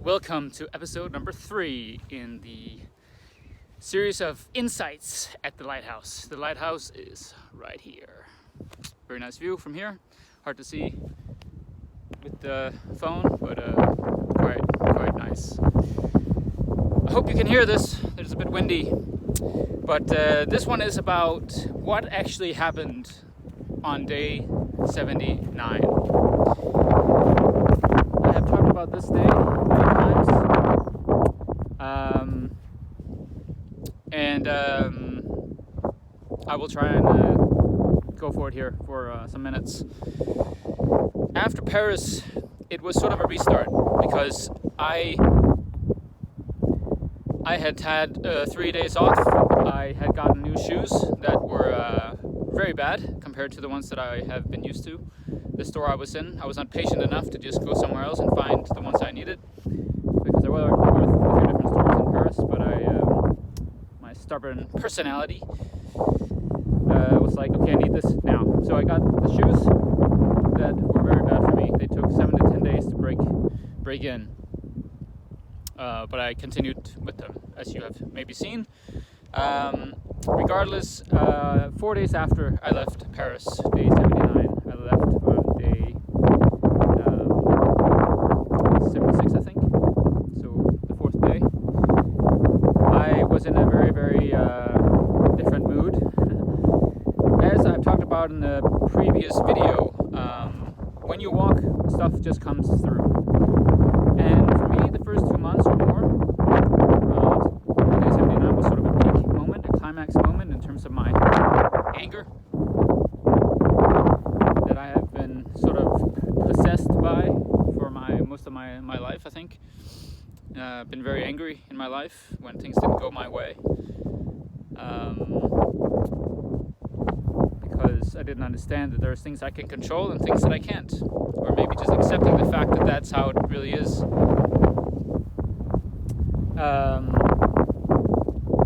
Welcome to episode number 3 in the series of insights at the lighthouse. The lighthouse is right here. Very nice view from here. Hard to see with the phone, but quite nice. I hope you can hear this. It's a bit windy, but this one is about what actually happened on day 79. I have talked about this day many times, and I will try and go for it here for some minutes. After Paris, it was sort of a restart because I had 3 days off. I had gotten new shoes that were very bad compared to the ones that I have been used to. The store I was in, I was not patient enough to just go somewhere else and find the ones I needed, because there were a few different stores in Paris, but my stubborn personality was like, okay, I need this now. So I got the shoes that were very bad for me. They took 7 to 10 days to break in, but I continued with them, as you have maybe seen. Regardless, 4 days after I left Paris, day 79, I left on day 76, I think, so the 4th day. I was in a very different mood. As I've talked about in the previous video, when you walk, stuff just comes through. And for me, the first 2 months or more, day 79 was sort of a peak moment, a climax moment in terms of my anger that I have been sort of possessed by for most of my life, I think. Been very angry in my life when things didn't go my way. Because I didn't understand that there's things I can control and things that I can't. Or maybe just accepting the fact that that's how it really is.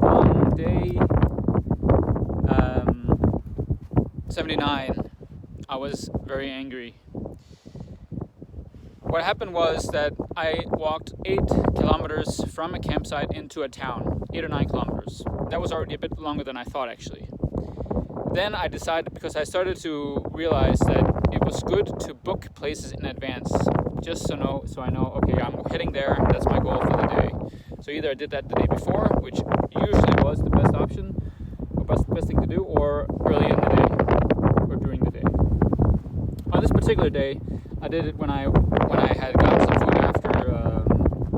On day 79, I was very angry. What happened was that I walked 8 kilometers from a campsite into a town, 8 or 9 kilometers. That was already a bit longer than I thought, actually. Then I decided, because I started to realize that it was good to book places in advance, just so I know, okay, I'm heading there, that's my goal for the day. So either I did that the day before, which usually was the best option, or best thing to do, or early in the day, or during the day. On this particular day, I did it when I had gotten some food after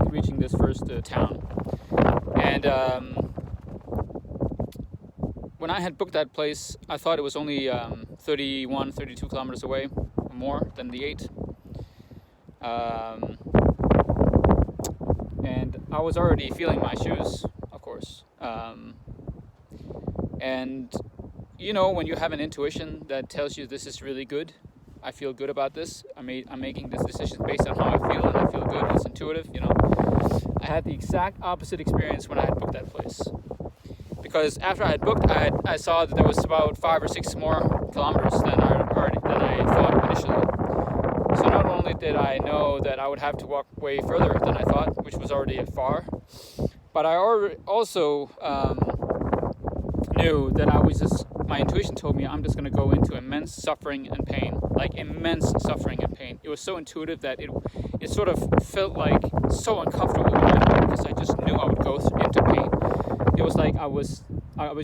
reaching this first town. And when I had booked that place, I thought it was only 31, 32 kilometers away, or more than the 8. And I was already feeling my shoes, of course. And you know, when you have an intuition that tells you this is really good, I feel good about this, I'm making this decision based on how I feel, and I feel good, it's intuitive, you know. I had the exact opposite experience when I had booked that place. Because after I had booked, I saw that there was about 5 or 6 more kilometers than I thought initially. So not only did I know that I would have to walk way further than I thought, which was already far, but I also knew that my intuition told me I'm just going to go into immense suffering and pain, like immense suffering and pain. It was so intuitive that it sort of felt like so uncomfortable in my heart, because I just knew I would go into pain. It was like I was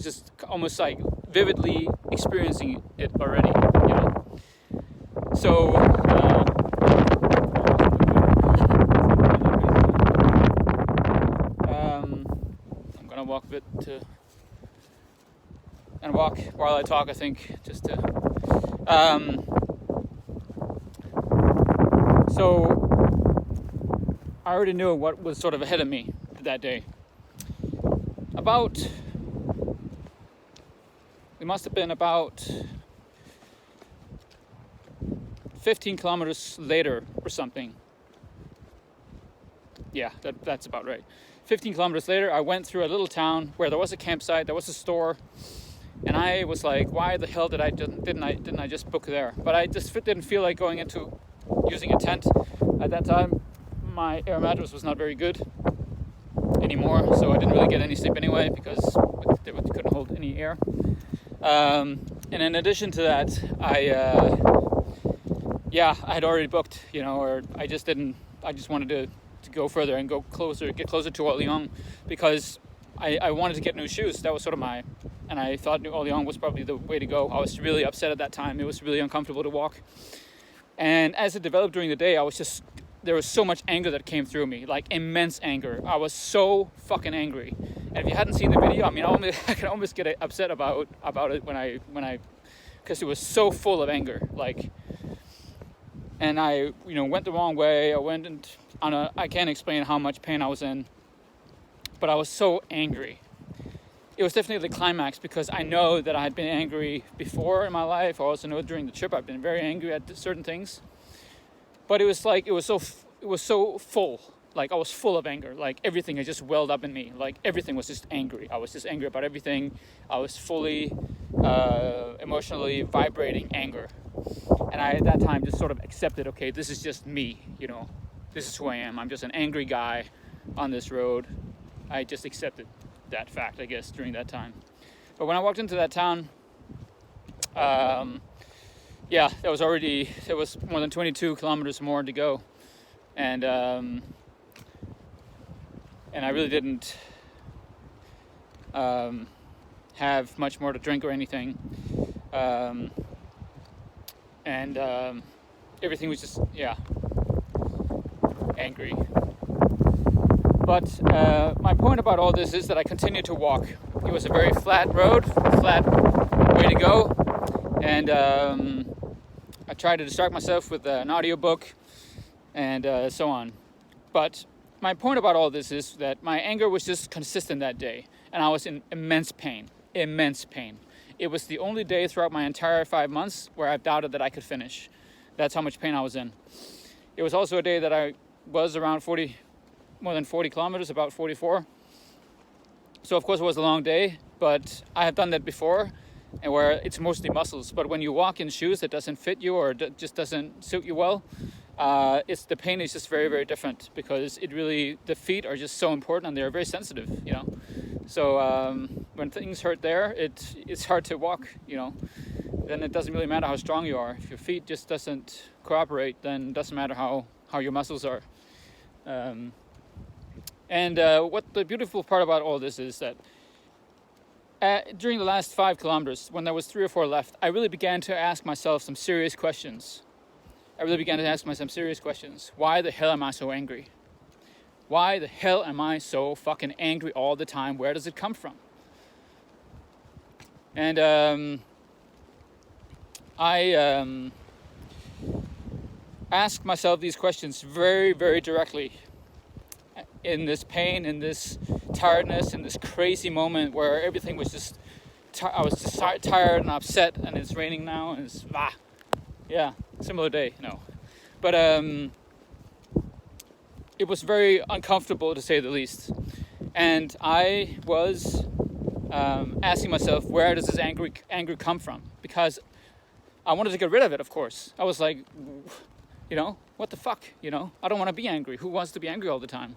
just almost like vividly experiencing it already, you know. So I'm gonna walk a bit and walk while I talk, I think, just to so I already knew what was sort of ahead of me that day. It must have been about 15 kilometers later or something. Yeah, that's about right. 15 kilometers later, I went through a little town where there was a campsite, there was a store, and I was like, why the hell didn't I just book there? But I just didn't feel like going into using a tent at that time. my air mattress was not very good anymore, so I didn't really get any sleep anyway because it couldn't hold any air. And in addition to that, I had already booked, or I just wanted to go further and get closer to Orléans because I wanted to get new shoes. That was sort of and I thought New Orleans was probably the way to go. I was really upset at that time. It was really uncomfortable to walk. And as it developed during the day, there was so much anger that came through me, like immense anger. I was so fucking angry. And if you hadn't seen the video, I mean, I could almost get upset about it because it was so full of anger. And I, went the wrong way. I went I can't explain how much pain I was in, but I was so angry. It was definitely the climax because I know that I had been angry before in my life. I also know during the trip I've been very angry at certain things. But it was so full. Like I was full of anger. Like everything had just welled up in me. Like everything was just angry. I was just angry about everything. I was fully emotionally vibrating anger. And I at that time just sort of accepted, okay, this is just me, This is who I am. I'm just an angry guy on this road. I just accepted that fact, I guess, during that time. But when I walked into that town, there was more than 22 kilometers more to go. And I really didn't have much more to drink or anything. Everything was just, angry. But my point about all this is that I continued to walk. It was a very flat road, flat way to go. And I tried to distract myself with an audiobook and so on. But my point about all this is that my anger was just consistent that day. And I was in immense pain. It was the only day throughout my entire 5 months where I've doubted that I could finish. That's how much pain I was in. It was also a day that I was around more than 40 kilometers, about 44. So of course it was a long day, but I have done that before, and where it's mostly muscles. But when you walk in shoes that doesn't fit you or just doesn't suit you well, the pain is just very, very different because the feet are just so important and they're very sensitive, So when things hurt there, it's hard to walk, Then it doesn't really matter how strong you are. If your feet just doesn't cooperate, then it doesn't matter how your muscles are. What the beautiful part about all this is that during the last 5 kilometers, when there was 3 or 4 left, I really began to ask myself some serious questions. Why the hell am I so angry? Why the hell am I so fucking angry all the time? Where does it come from? And I ask myself these questions very, very directly in this pain, in this tiredness, in this crazy moment where everything was just, I was just tired and upset, and it's raining now, and it's, similar day, But it was very uncomfortable, to say the least. And I was asking myself, where does this anger come from? Because I wanted to get rid of it, of course. I was like, what the fuck, I don't want to be angry. Who wants to be angry all the time?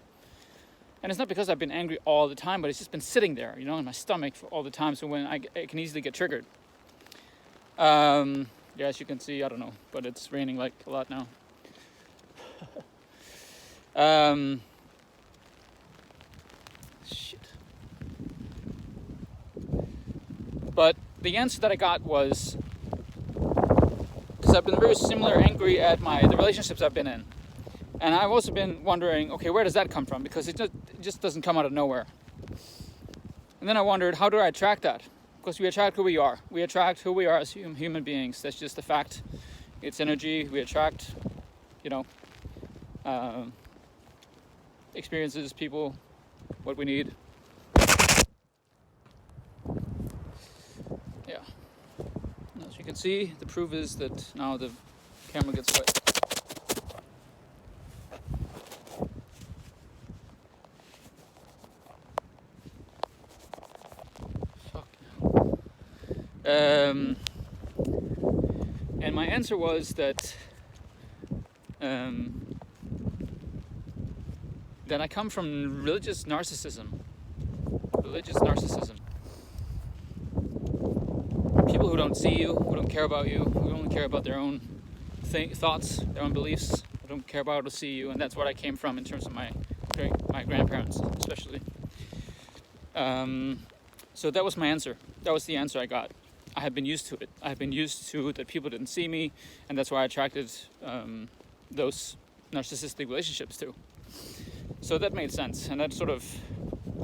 And it's not because I've been angry all the time, but it's just been sitting there, in my stomach for all the time. So when I can easily get triggered. As you can see, I don't know, but it's raining like a lot now. Shit. But the answer that I got was, because I've been very similar angry at the relationships I've been in. And I've also been wondering, okay, where does that come from? Because it just doesn't come out of nowhere. And then I wondered, how do I attract that? Because we attract who we are. We attract who we are as human beings. That's just a fact. It's energy. We attract, experiences, people, what we need. Yeah. As you can see, the proof is that now the camera gets wet. And my answer was that that I come from religious narcissism. Religious narcissism. People who don't see you, who don't care about you, who only care about their own thoughts, their own beliefs, who don't care about or see you, and that's what I came from in terms of my grandparents, especially. So that was my answer. That was the answer I got. I had been used to it. I had been used to that people didn't see me, and that's why I attracted those narcissistic relationships too. So that made sense, and that sort of,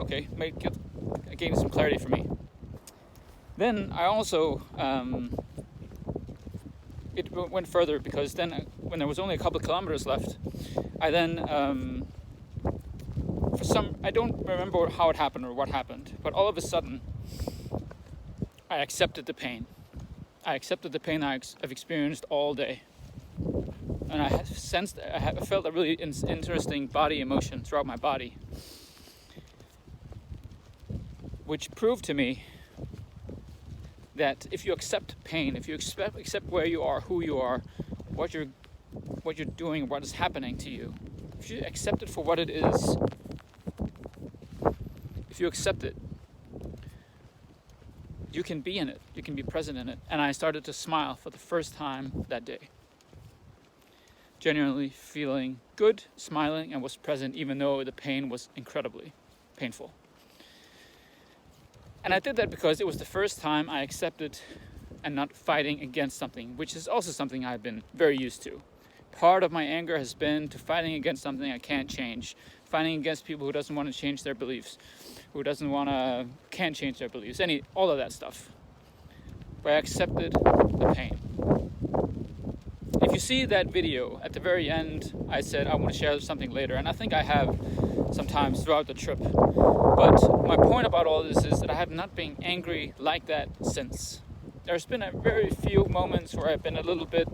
gained some clarity for me. Then I also, it went further, because then when there was only a couple of kilometers left, I then, I don't remember how it happened or what happened, but all of a sudden, I accepted the pain. I accepted the pain I've experienced all day. And I felt a really interesting body emotion throughout my body, which proved to me that if you accept pain, if you accept where you are, who you are, what you're doing, what is happening to you, if you accept it for what it is, if you accept it, you can be in it, you can be present in it. And I started to smile for the first time that day. Genuinely feeling good, smiling, and was present even though the pain was incredibly painful. And I did that because it was the first time I accepted and not fighting against something, which is also something I've been very used to. Part of my anger has been to fighting against something I can't change, fighting against people who doesn't want to change their beliefs, who can't change their beliefs, all of that stuff. But I accepted the pain. If you see that video, at the very end, I said I want to share something later, and I think I have sometimes throughout the trip. But my point about all this is that I have not been angry like that since. There's been a very few moments where I've been a little bit,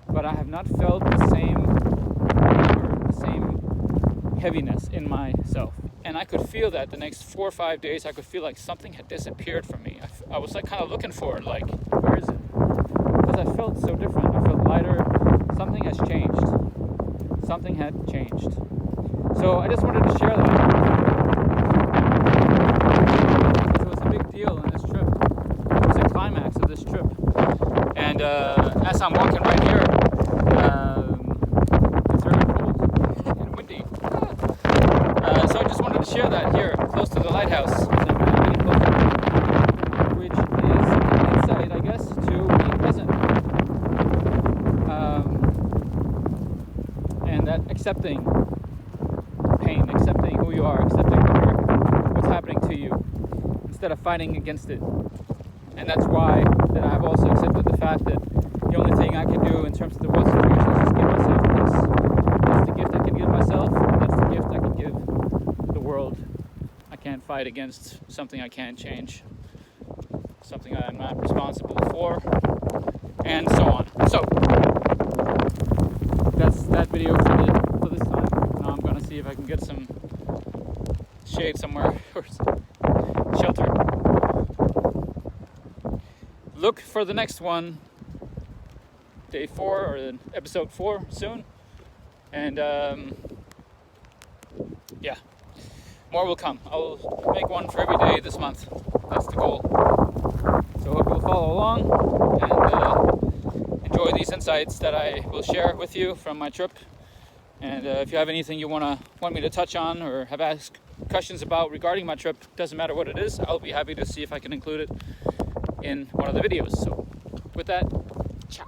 but I have not felt the same heaviness in myself. And I could feel that the next 4 or 5 days, I could feel like something had disappeared from me. I was like kind of looking for it, like, where is it? Because I felt so different. I felt lighter. Something has changed. Something had changed. So I just wanted to share that. Because it was a big deal in this trip. It was a climax of this trip. And as I'm walking right here, it's very cold and windy. So I just wanted to share that here, close to the lighthouse. Which is an insight, I guess, to being present. And that accepting pain, accepting who you are, accepting what's happening to you, instead of fighting against it. And that's why that I've also accepted the fact that the only thing I can do in terms of the world situation is just give myself peace. That's the gift I can give myself, and that's the gift I can give the world. I can't fight against something I can't change, something I'm not responsible for, and so on. So that's that video for this time. Now I'm gonna see if I can get some shade somewhere or shelter. Look for the next one, day 4 or episode 4 soon, and more will come. I'll make one for every day this month. That's the goal. So I hope you'll follow along and enjoy these insights that I will share with you from my trip. And if you have anything you want me to touch on or have asked questions about regarding my trip, doesn't matter what it is, I'll be happy to see if I can include it in one of the videos. So with that, ciao.